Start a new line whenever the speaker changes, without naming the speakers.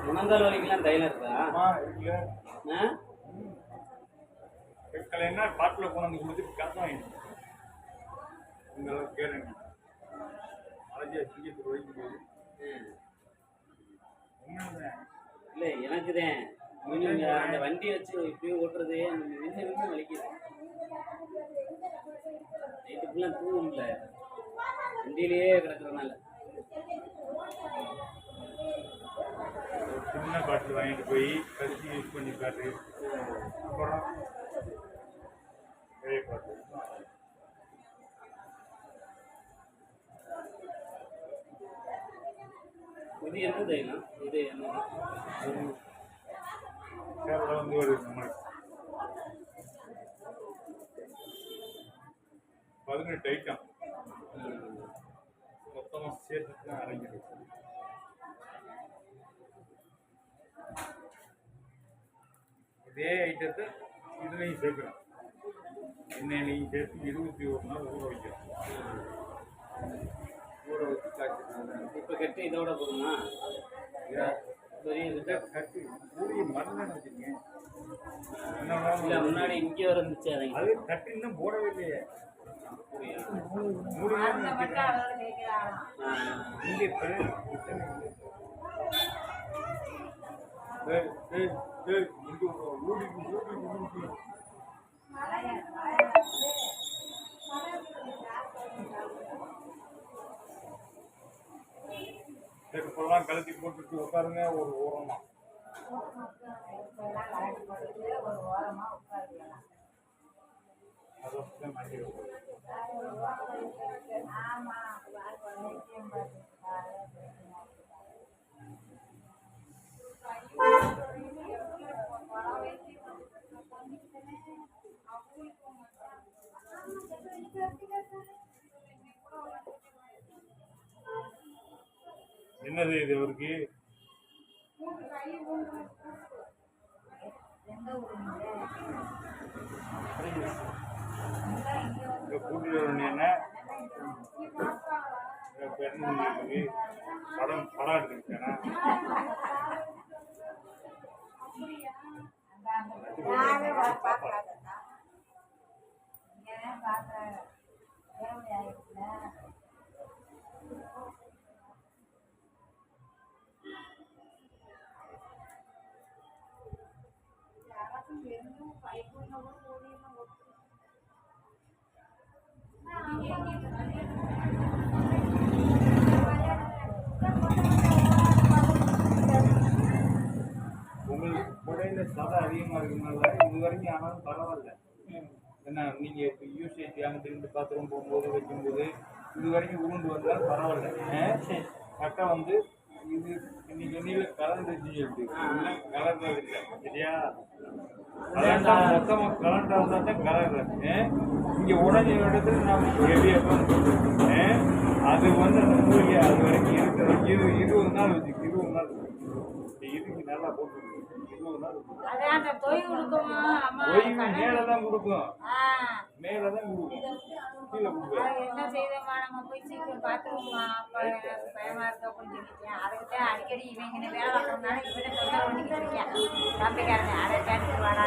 முனங்கால் வலிக்கெல்லாம் தைலம் இருக்கா?
என்ன பாட்டில் கொண்டு கொடுத்துட்டு காசு வாங்கிட்டு இந்த கேளுங்க அழகிய சிங்கத்துக்கு வைக்கும் போது
இல்லை எனக்குதான் அந்த வண்டி வச்சு இப்படியே ஓட்டுறது நின்று வலிக்குது. நைட்டு ஃபுல்லாக தூங்கும்ல வண்டியிலேயே கிடக்குறதுனால.
சின்ன பாட்டில் வாங்கிட்டு போய் கழிச்சு யூஸ் பண்ணி காட்டு. அப்புறம் பெரிய பாட்டு
இது என்ன தைலம்? இது என்ன
வந்து ஒரு நம்மளுக்கு 18 ஐட்டம் மொத்தமாக சேர்த்து தான் அடங்கிடுது. இதே ஐட்டத்தை இதுலையும் சேர்க்கிறோம். எண்ணெயிலையும் சேர்த்து 21 நாள் ஊற வைக்கிறோம். ஊற வச்சு காய்ச்சிருக்காங்க.
இப்போ கட்டி இதோட போதுமா?
கட்டி ஊறிய மருந்து வச்சுருங்க.
இல்லை முன்னாடி இங்கே இருந்துச்சு
அது கட்டின்னு போடவே இல்லையே. இப்பெல்லாம் கழுத்தி போட்டுட்டு உட்காருங்க ஒரு ஓரமா. என்னது இது அவருக்கு? கூட்டிட்டு என்ன படம் படம் எடுத்துருக்கேன். உங்களுக்கு குடையில சதை அதிகமாக இருக்கிறதுனால இது வரைக்கும் ஆனாலும் பரவாயில்ல. ஏன்னா நீங்கள் இப்போ யூசேஜ் அங்கிட்டு பாத்ரூம் போகும்போது வைக்கும்போது இது வரைக்கும் உருண்டு வந்தால் பரவாயில்ல. கட்டை வந்து இது இன்னைக்கு எண்ணியில் கலந்துச்சு எப்படி கலர்றது இல்லை சரியா? கலண்டா மொத்தமாக கலண்டா இருந்தால் தான் கலர்றது. இங்கே உடஞ்ச இடத்துல நாம் ஹெவியாக அது வந்து அந்த மூலிகை அது வரைக்கும் இருக்கிறது 20 நாள் வச்சு 20 நாள் இதுக்கு நல்லா போட்டு 20 நாள் மேலதான் கொடுக்கும். மேலதான் கொடுக்கும் கீழே கொடுக்கும்.
என்ன செய்தோமா நம்ம போய் சீக்கிரம் பார்த்துருவோமா பயமா இருக்க அப்படின்னு சொல்லிட்டேன். அதுக்குதான் அடிக்கடி இவங்க வேலை பார்க்கறதுனால இவனை தொண்டை ஒண்டிக்கிட்டு இருக்கேன். தம்பிக்காரன் அதை கேட்டுட்டு வாடா